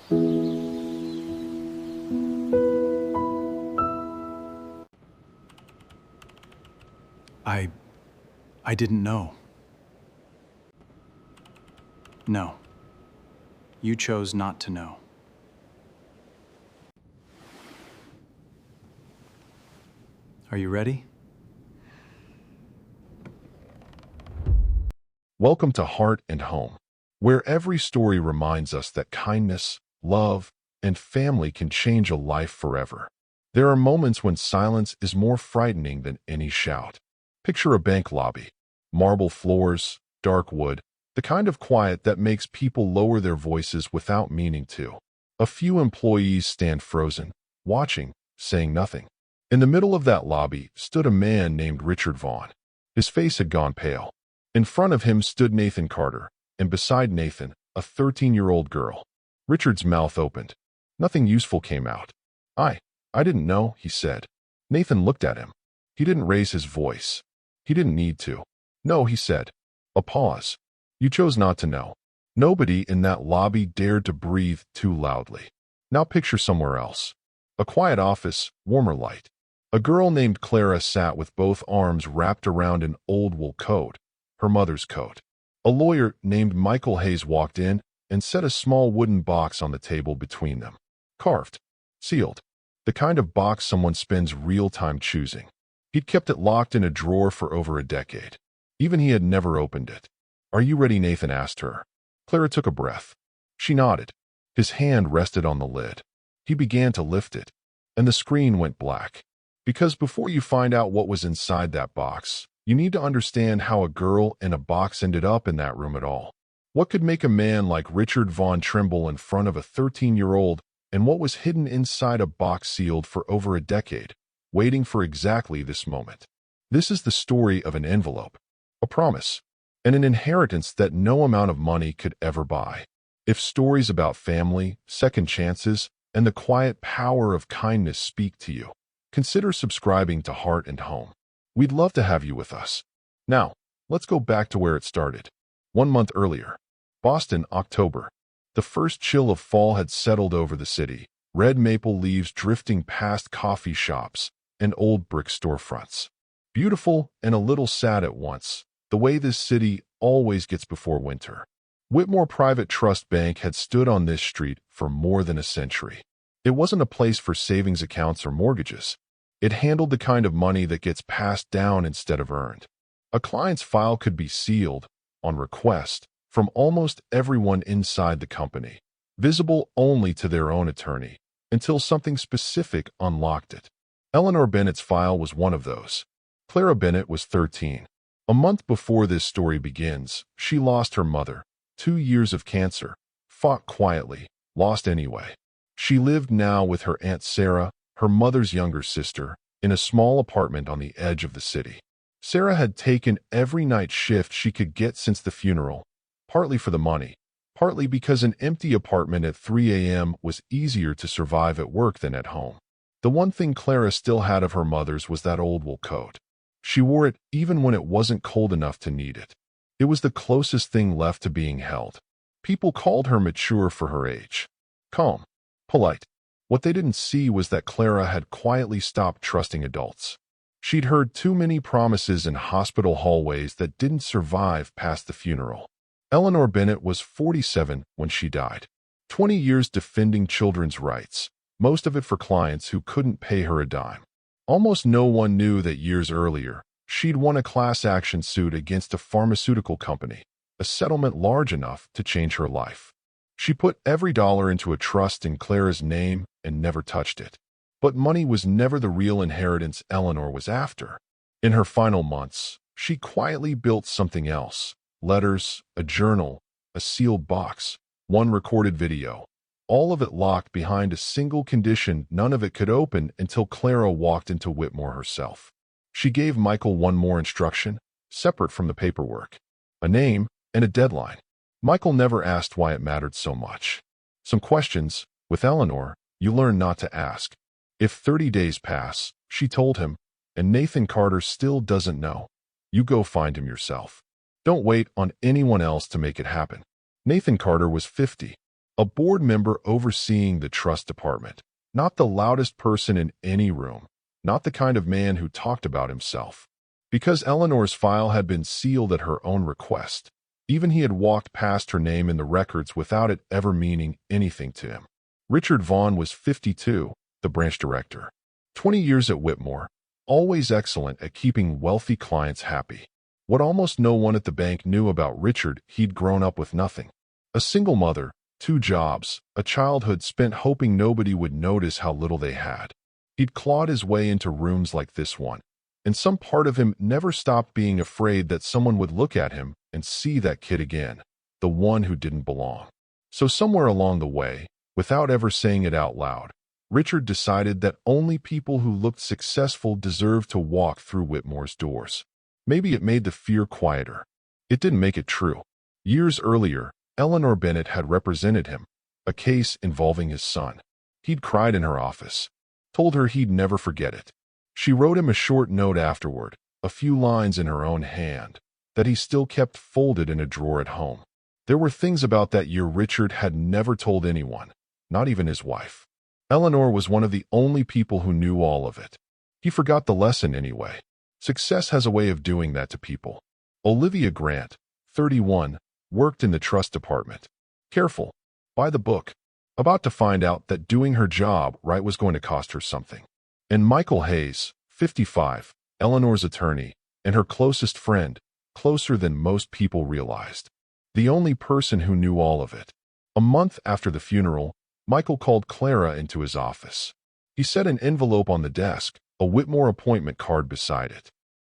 I didn't know. No. You chose not to know. Are you ready? Welcome to Heart and Home, where every story reminds us that kindness, love, and family can change a life forever. There are moments when silence is more frightening than any shout. Picture a bank lobby, marble floors, dark wood, the kind of quiet that makes people lower their voices without meaning to. A few employees stand frozen, watching, saying nothing. In the middle of that lobby stood a man named Richard Vaughn. His face had gone pale. In front of him stood Nathan Carter, and beside Nathan, a 13-year-old girl. Richard's mouth opened. Nothing useful came out. I didn't know, he said. Nathan looked at him. He didn't raise his voice. He didn't need to. No, he said. A pause. You chose not to know. Nobody in that lobby dared to breathe too loudly. Now picture somewhere else. A quiet office, warmer light. A girl named Clara sat with both arms wrapped around an old wool coat, her mother's coat. A lawyer named Michael Hayes walked in and set a small wooden box on the table between them. Carved. Sealed. The kind of box someone spends real time choosing. He'd kept it locked in a drawer for over a decade. Even he had never opened it. Are you ready? Nathan asked her. Clara took a breath. She nodded. His hand rested on the lid. He began to lift it, and the screen went black. Because before you find out what was inside that box, you need to understand how a girl in a box ended up in that room at all. What could make a man like Richard Vaughn tremble in front of a 13-year-old, and what was hidden inside a box sealed for over a decade, waiting for exactly this moment? This is the story of an envelope, a promise, and an inheritance that no amount of money could ever buy. If stories about family, second chances, and the quiet power of kindness speak to you, consider subscribing to Heart and Home. We'd love to have you with us. Now, let's go back to where it started. 1 month earlier. Boston, October. The first chill of fall had settled over the city, red maple leaves drifting past coffee shops and old brick storefronts. Beautiful and a little sad at once, the way this city always gets before winter. Whitmore Private Trust Bank had stood on this street for more than a century. It wasn't a place for savings accounts or mortgages. It handled the kind of money that gets passed down instead of earned. A client's file could be sealed, on request, from almost everyone inside the company, visible only to their own attorney, until something specific unlocked it. Eleanor Bennett's file was one of those. Clara Bennett was 13. A month before this story begins, she lost her mother, 2 years of cancer, fought quietly, lost anyway. She lived now with her Aunt Sarah, her mother's younger sister, in a small apartment on the edge of the city. Sarah had taken every night shift she could get since the funeral, partly for the money, partly because an empty apartment at 3 a.m. was easier to survive at work than at home. The one thing Clara still had of her mother's was that old wool coat. She wore it even when it wasn't cold enough to need it. It was the closest thing left to being held. People called her mature for her age. Calm. Polite. What they didn't see was that Clara had quietly stopped trusting adults. She'd heard too many promises in hospital hallways that didn't survive past the funeral. Eleanor Bennett was 47 when she died. 20 years defending children's rights, most of it for clients who couldn't pay her a dime. Almost no one knew that years earlier, she'd won a class action suit against a pharmaceutical company, a settlement large enough to change her life. She put every dollar into a trust in Clara's name and never touched it. But money was never the real inheritance Eleanor was after. In her final months, she quietly built something else. Letters, a journal, a sealed box, one recorded video. All of it locked behind a single condition none of it could open until Clara walked into Whitmore herself. She gave Michael one more instruction, separate from the paperwork. A name and a deadline. Michael never asked why it mattered so much. Some questions, with Eleanor, you learn not to ask. If 30 days pass, she told him, and Nathan Carter still doesn't know, you go find him yourself. Don't wait on anyone else to make it happen. Nathan Carter was 50. a board member overseeing the trust department, not the loudest person in any room, not the kind of man who talked about himself. Because Eleanor's file had been sealed at her own request, even he had walked past her name in the records without it ever meaning anything to him. Richard Vaughn was 52, the branch director. 20 years at Whitmore, always excellent at keeping wealthy clients happy. What almost no one at the bank knew about Richard, he'd grown up with nothing. A single mother, 2 jobs, a childhood spent hoping nobody would notice how little they had. He'd clawed his way into rooms like this one, and some part of him never stopped being afraid that someone would look at him and see that kid again, the one who didn't belong. So somewhere along the way, without ever saying it out loud, Richard decided that only people who looked successful deserved to walk through Whitmore's doors. Maybe it made the fear quieter. It didn't make it true. Years earlier, Eleanor Bennett had represented him, a case involving his son. He'd cried in her office, told her he'd never forget it. She wrote him a short note afterward, a few lines in her own hand, that he still kept folded in a drawer at home. There were things about that year Richard had never told anyone, not even his wife. Eleanor was one of the only people who knew all of it. He forgot the lesson anyway. Success has a way of doing that to people. Olivia Grant, 31, worked in the trust department. Careful, by the book, about to find out that doing her job right was going to cost her something. And Michael Hayes, 55, Eleanor's attorney, and her closest friend, closer than most people realized. The only person who knew all of it. A month after the funeral, Michael called Clara into his office. He set an envelope on the desk, a Whitmore appointment card beside it.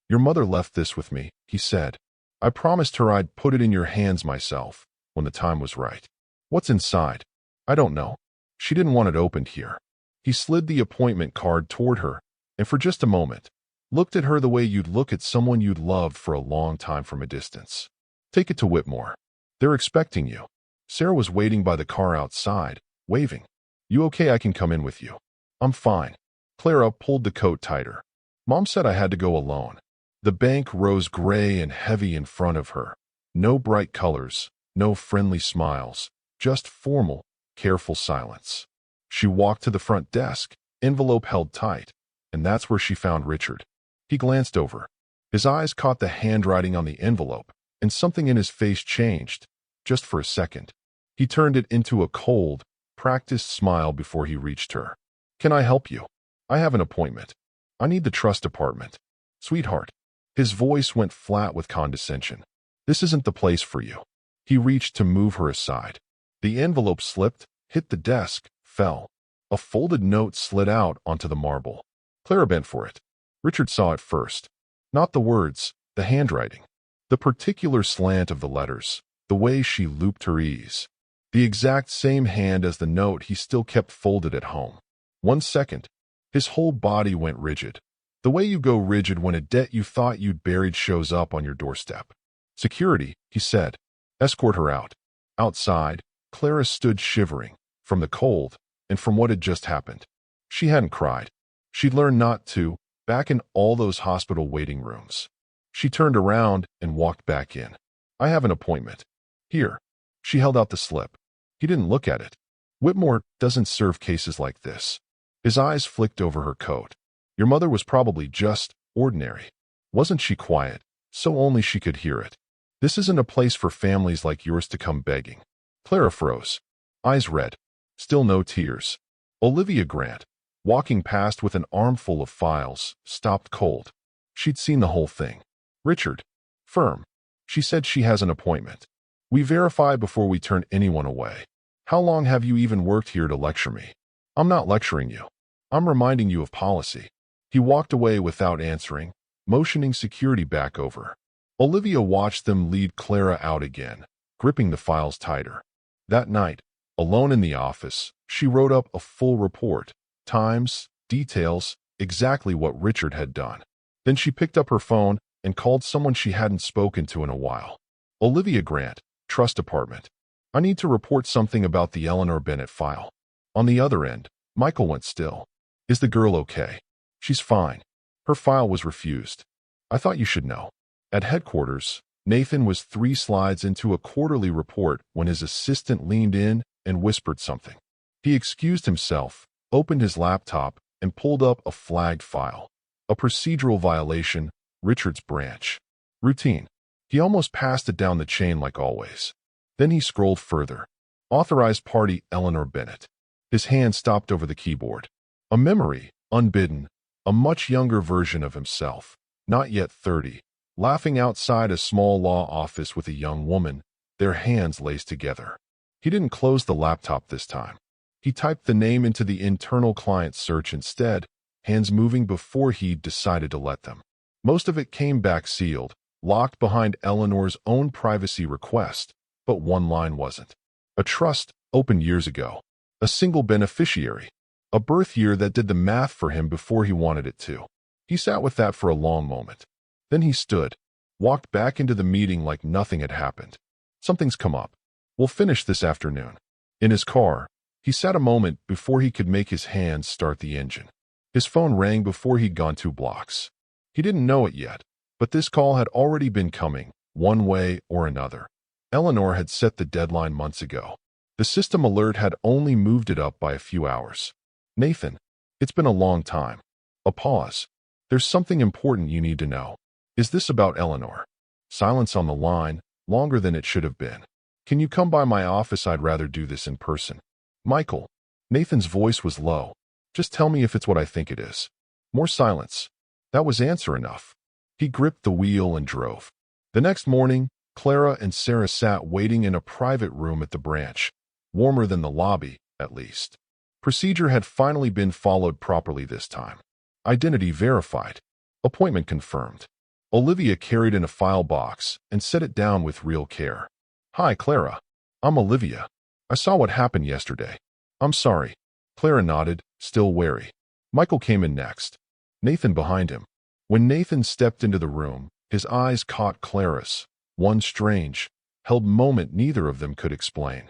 "Your mother left this with me," he said. "I promised her I'd put it in your hands myself when the time was right." "What's inside?" "I don't know. She didn't want it opened here." He slid the appointment card toward her, and for just a moment, looked at her the way you'd look at someone you'd loved for a long time from a distance. "Take it to Whitmore. They're expecting you." Sarah was waiting by the car outside, waving. "You okay? I can come in with you." "I'm fine." Clara pulled the coat tighter. "Mom said I had to go alone." The bank rose gray and heavy in front of her. No bright colors, no friendly smiles, just formal, careful silence. She walked to the front desk, envelope held tight, and that's where she found Richard. He glanced over. His eyes caught the handwriting on the envelope, and something in his face changed, just for a second. He turned it into a cold, practiced smile before he reached her. "Can I help you? I have an appointment. I need the trust department." "Sweetheart." His voice went flat with condescension. "This isn't the place for you." He reached to move her aside. The envelope slipped, hit the desk, fell. A folded note slid out onto the marble. Clara bent for it. Richard saw it first. Not the words, the handwriting. The particular slant of the letters, the way she looped her E's. The exact same hand as the note he still kept folded at home. 1 second. His whole body went rigid. The way you go rigid when a debt you thought you'd buried shows up on your doorstep. "Security," he said. "Escort her out." Outside, Clara stood shivering, from the cold, and from what had just happened. She hadn't cried. She'd learned not to, back in all those hospital waiting rooms. She turned around and walked back in. "I have an appointment." "Here." She held out the slip. He didn't look at it. "Whitmore doesn't serve cases like this." His eyes flicked over her coat. "Your mother was probably just ordinary. Wasn't she quiet, so only she could hear it? This isn't a place for families like yours to come begging." Clara froze. Eyes red. Still no tears. Olivia Grant, walking past with an armful of files, stopped cold. She'd seen the whole thing. "Richard." Firm. "She said she has an appointment. We verify before we turn anyone away. How long have you even worked here to lecture me?" "I'm not lecturing you. I'm reminding you of policy." He walked away without answering, motioning security back over. Olivia watched them lead Clara out again, gripping the files tighter. That night, alone in the office, she wrote up a full report, times, details, exactly what Richard had done. Then she picked up her phone and called someone she hadn't spoken to in a while. "Olivia Grant, Trust Department. I need to report something about the Eleanor Bennett file." On the other end, Michael went still. "Is the girl okay?" "She's fine. Her file was refused. I thought you should know." At headquarters, Nathan was 3 slides into a quarterly report when his assistant leaned in and whispered something. He excused himself, opened his laptop, and pulled up a flagged file. A procedural violation, Richard's branch. Routine. He almost passed it down the chain like always. Then he scrolled further. Authorized party Eleanor Bennett. His hand stopped over the keyboard. A memory, unbidden, a much younger version of himself, not yet 30, laughing outside a small law office with a young woman, their hands laced together. He didn't close the laptop this time. He typed the name into the internal client search instead, hands moving before he decided to let them. Most of it came back sealed, locked behind Eleanor's own privacy request, but one line wasn't. A trust opened years ago. A single beneficiary. A birth year that did the math for him before he wanted it to. He sat with that for a long moment. Then he stood, walked back into the meeting like nothing had happened. Something's come up. We'll finish this afternoon. In his car, he sat a moment before he could make his hands start the engine. His phone rang before he'd gone 2 blocks. He didn't know it yet, but this call had already been coming, one way or another. Eleanor had set the deadline months ago. The system alert had only moved it up by a few hours. Nathan, it's been a long time. A pause. There's something important you need to know. Is this about Eleanor? Silence on the line, longer than it should have been. Can you come by my office? I'd rather do this in person. Michael. Nathan's voice was low. Just tell me if it's what I think it is. More silence. That was answer enough. He gripped the wheel and drove. The next morning, Clara and Sarah sat waiting in a private room at the branch. Warmer than the lobby, at least. Procedure had finally been followed properly this time. Identity verified. Appointment confirmed. Olivia carried in a file box and set it down with real care. Hi, Clara. I'm Olivia. I saw what happened yesterday. I'm sorry. Clara nodded, still wary. Michael came in next. Nathan behind him. When Nathan stepped into the room, his eyes caught Clara's. One strange, held moment neither of them could explain.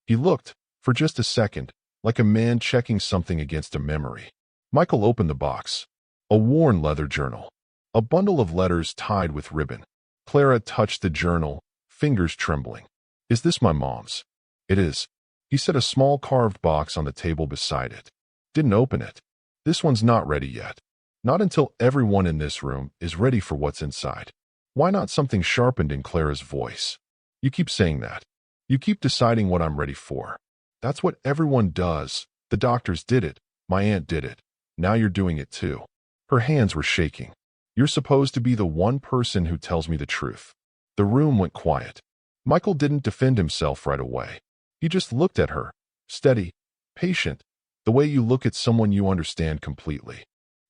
He looked, for just a second, like a man checking something against a memory. Michael opened the box. A worn leather journal. A bundle of letters tied with ribbon. Clara touched the journal, fingers trembling. Is this my mom's? It is. He set a small carved box on the table beside it. Didn't open it. This one's not ready yet. Not until everyone in this room is ready for what's inside. Why not something sharpened in Clara's voice? You keep saying that. You keep deciding what I'm ready for. That's what everyone does. The doctors did it. My aunt did it. Now you're doing it too. Her hands were shaking. You're supposed to be the one person who tells me the truth. The room went quiet. Michael didn't defend himself right away. He just looked at her, steady, patient, the way you look at someone you understand completely.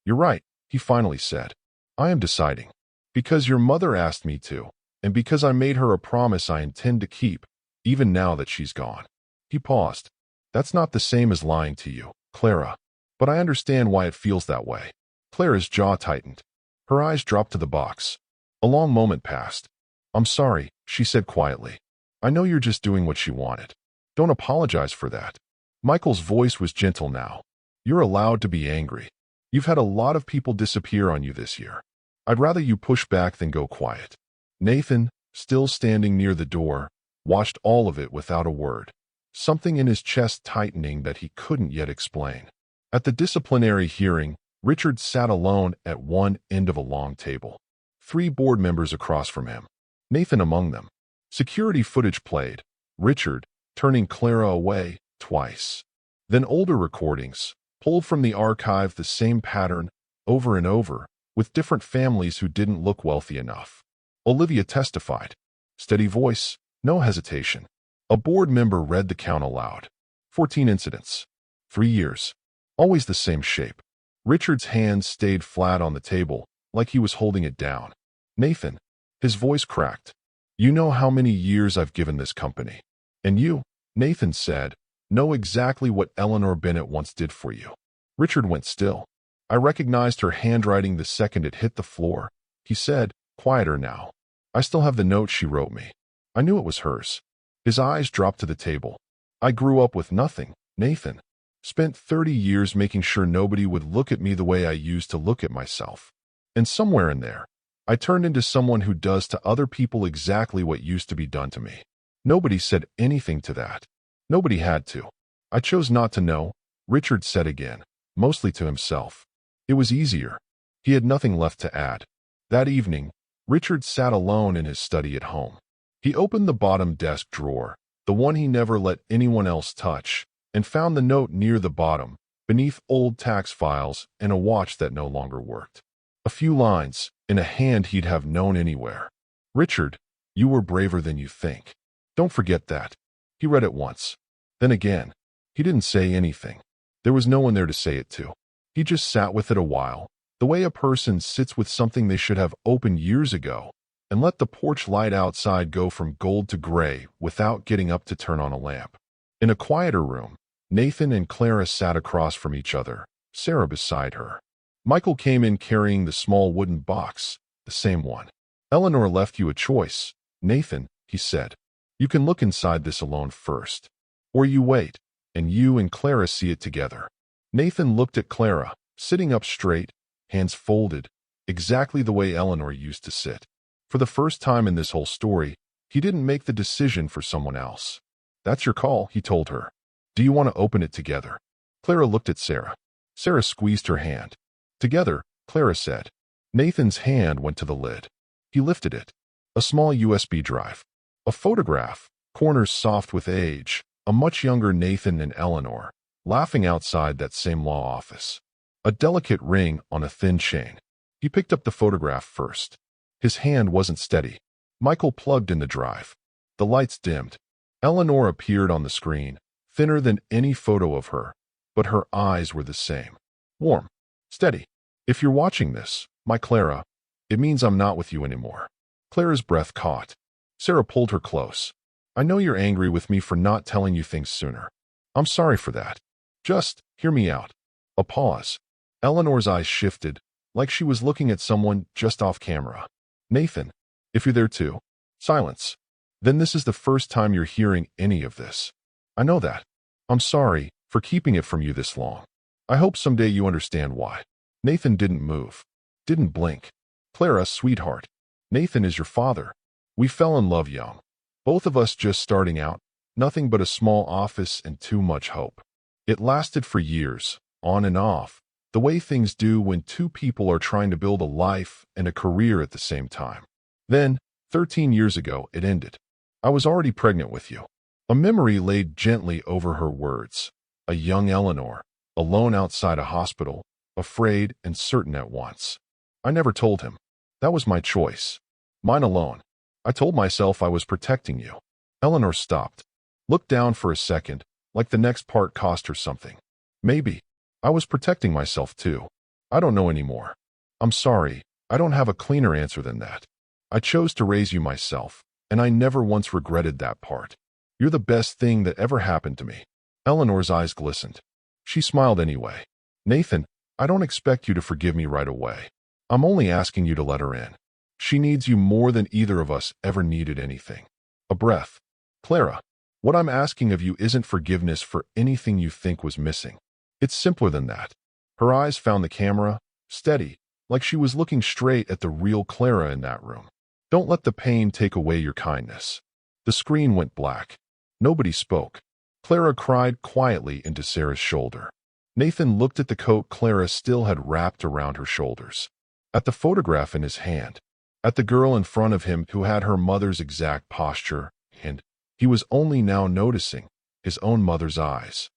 You're right, he finally said. I am deciding. Because your mother asked me to, and because I made her a promise I intend to keep, even now that she's gone. He paused. That's not the same as lying to you, Clara. But I understand why it feels that way. Clara's jaw tightened. Her eyes dropped to the box. A long moment passed. I'm sorry, she said quietly. I know you're just doing what she wanted. Don't apologize for that. Michael's voice was gentle now. You're allowed to be angry. You've had a lot of people disappear on you this year. I'd rather you push back than go quiet. Nathan, still standing near the door, watched all of it without a word, something in his chest tightening that he couldn't yet explain. At the disciplinary hearing, Richard sat alone at one end of a long table. 3 board members across from him, Nathan among them. Security footage played, Richard turning Clara away twice. Then older recordings, pulled from the archive, the same pattern, over and over, with different families who didn't look wealthy enough. Olivia testified. Steady voice, no hesitation. A board member read the count aloud. 14 incidents. 3 years. Always the same shape. Richard's hands stayed flat on the table, like he was holding it down. Nathan. His voice cracked. You know how many years I've given this company. And you, Nathan said, know exactly what Eleanor Bennett once did for you. Richard went still. I recognized her handwriting the second it hit the floor. He said, quieter now. I still have the note she wrote me. I knew it was hers. His eyes dropped to the table. I grew up with nothing, Nathan. Spent 30 years making sure nobody would look at me the way I used to look at myself. And somewhere in there, I turned into someone who does to other people exactly what used to be done to me. Nobody said anything to that. Nobody had to. I chose not to know, Richard said again, mostly to himself. It was easier. He had nothing left to add. That evening, Richard sat alone in his study at home. He opened the bottom desk drawer, the one he never let anyone else touch, and found the note near the bottom, beneath old tax files and a watch that no longer worked. A few lines, in a hand he'd have known anywhere. Richard, you were braver than you think. Don't forget that. He read it once. Then again. He didn't say anything. There was no one there to say it to. He just sat with it a while, the way a person sits with something they should have opened years ago, and let the porch light outside go from gold to gray without getting up to turn on a lamp. In a quieter room, Nathan and Clara sat across from each other, Sarah beside her. Michael came in carrying the small wooden box, the same one. Eleanor left you a choice, Nathan, he said. You can look inside this alone first. Or you wait, and you and Clara see it together. Nathan looked at Clara, sitting up straight, hands folded, exactly the way Eleanor used to sit. For the first time in this whole story, he didn't make the decision for someone else. That's your call, he told her. Do you want to open it together? Clara looked at Sarah. Sarah squeezed her hand. Together, Clara said. Nathan's hand went to the lid. He lifted it. A small USB drive. A photograph, corners soft with age, a much younger Nathan and Eleanor, laughing outside that same law office. A delicate ring on a thin chain. He picked up the photograph first. His hand wasn't steady. Michael plugged in the drive. The lights dimmed. Eleanor appeared on the screen, thinner than any photo of her, but her eyes were the same. Warm. Steady. If you're watching this, my Clara, it means I'm not with you anymore. Clara's breath caught. Sarah pulled her close. I know you're angry with me for not telling you things sooner. I'm sorry for that. Just hear me out. A pause. Eleanor's eyes shifted, like she was looking at someone just off camera. Nathan, if you're there too. Silence. Then this is the first time you're hearing any of this. I know that. I'm sorry for keeping it from you this long. I hope someday you understand why. Nathan didn't move. Didn't blink. Clara, sweetheart. Nathan is your father. We fell in love young. Both of us just starting out, nothing but a small office and too much hope. It lasted for years, on and off, the way things do when two people are trying to build a life and a career at the same time. Then, 13 years ago, it ended. I was already pregnant with you. A memory laid gently over her words. A young Eleanor, alone outside a hospital, afraid and certain at once. I never told him. That was my choice. Mine alone. I told myself I was protecting you. Eleanor stopped. Looked down for a second, like the next part cost her something. Maybe. I was protecting myself too. I don't know anymore. I'm sorry. I don't have a cleaner answer than that. I chose to raise you myself, and I never once regretted that part. You're the best thing that ever happened to me. Eleanor's eyes glistened. She smiled anyway. Nathan, I don't expect you to forgive me right away. I'm only asking you to let her in. She needs you more than either of us ever needed anything. A breath. Clara, what I'm asking of you isn't forgiveness for anything you think was missing. It's simpler than that. Her eyes found the camera, steady, like she was looking straight at the real Clara in that room. Don't let the pain take away your kindness. The screen went black. Nobody spoke. Clara cried quietly into Sarah's shoulder. Nathan looked at the coat Clara still had wrapped around her shoulders. At the photograph in his hand. At the girl in front of him who had her mother's exact posture, and he was only now noticing his own mother's eyes.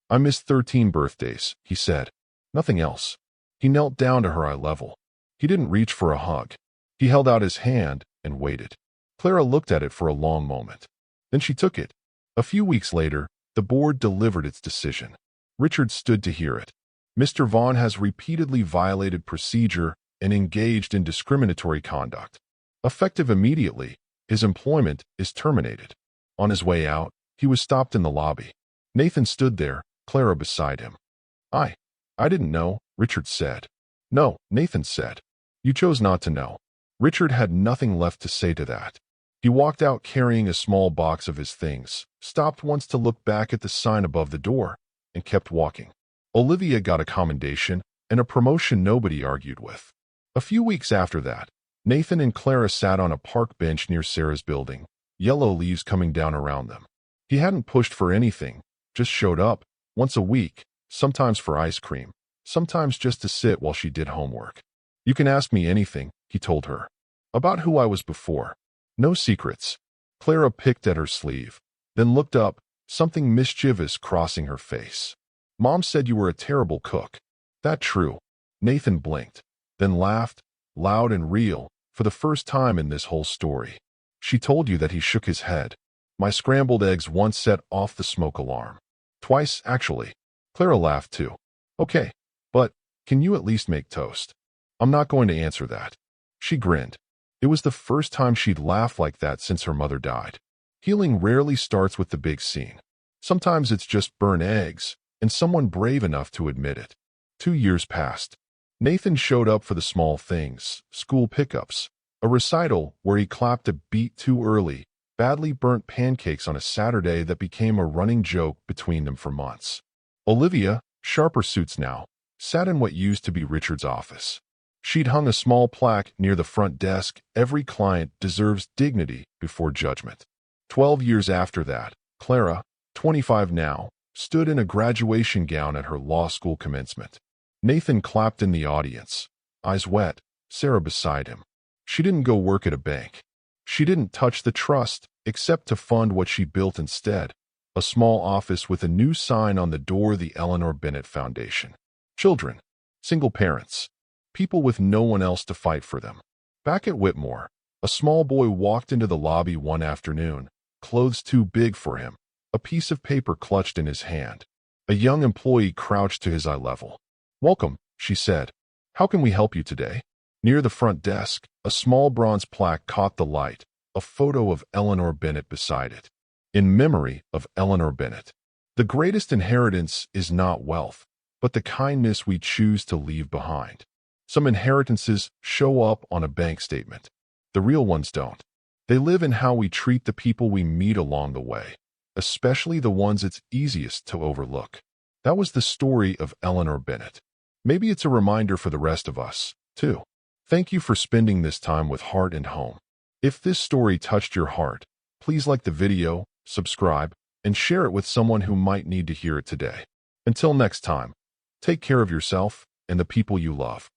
I missed 13 birthdays, he said. Nothing else. He knelt down to her eye level. He didn't reach for a hug. He held out his hand and waited. Clara looked at it for a long moment. Then she took it. A few weeks later, the board delivered its decision. Richard stood to hear it. Mr. Vaughn has repeatedly violated procedure and engaged in discriminatory conduct. Effective immediately, his employment is terminated. On his way out, he was stopped in the lobby. Nathan stood there, Clara beside him. I didn't know, Richard said. No, Nathan said. You chose not to know. Richard had nothing left to say to that. He walked out carrying a small box of his things, stopped once to look back at the sign above the door, and kept walking. Olivia got a commendation and a promotion nobody argued with. A few weeks after that, Nathan and Clara sat on a park bench near Sarah's building, yellow leaves coming down around them. He hadn't pushed for anything, just showed up, once a week, sometimes for ice cream, sometimes just to sit while she did homework. You can ask me anything, he told her. About who I was before. No secrets. Clara picked at her sleeve, then looked up, something mischievous crossing her face. Mom said you were a terrible cook. That true? Nathan blinked, then laughed, loud and real, for the first time in this whole story. She told you that. He shook his head. My scrambled eggs once set off the smoke alarm. Twice, actually. Clara laughed too. Okay, but can you at least make toast? I'm not going to answer that. She grinned. It was the first time she'd laughed like that since her mother died. Healing rarely starts with the big scene. Sometimes it's just burnt eggs, and someone brave enough to admit it. 2 years passed. Nathan showed up for the small things, school pickups, a recital where he clapped a beat too early, badly burnt pancakes on a Saturday that became a running joke between them for months. Olivia, sharper suits now, sat in what used to be Richard's office. She'd hung a small plaque near the front desk, every client deserves dignity before judgment. 12 years after that, Clara, 25 now, stood in a graduation gown at her law school commencement. Nathan clapped in the audience, eyes wet, Sarah beside him. She didn't go work at a bank. She didn't touch the trust, except to fund what she built instead, a small office with a new sign on the door, the Eleanor Bennett Foundation. Children, single parents, people with no one else to fight for them. Back at Whitmore, a small boy walked into the lobby one afternoon, clothes too big for him, a piece of paper clutched in his hand. A young employee crouched to his eye level. Welcome, she said. How can we help you today? Near the front desk, a small bronze plaque caught the light, a photo of Eleanor Bennett beside it. In memory of Eleanor Bennett. The greatest inheritance is not wealth, but the kindness we choose to leave behind. Some inheritances show up on a bank statement. The real ones don't. They live in how we treat the people we meet along the way, especially the ones it's easiest to overlook. That was the story of Eleanor Bennett. Maybe it's a reminder for the rest of us, too. Thank you for spending this time with Heart and Home. If this story touched your heart, please like the video, subscribe, and share it with someone who might need to hear it today. Until next time, take care of yourself and the people you love.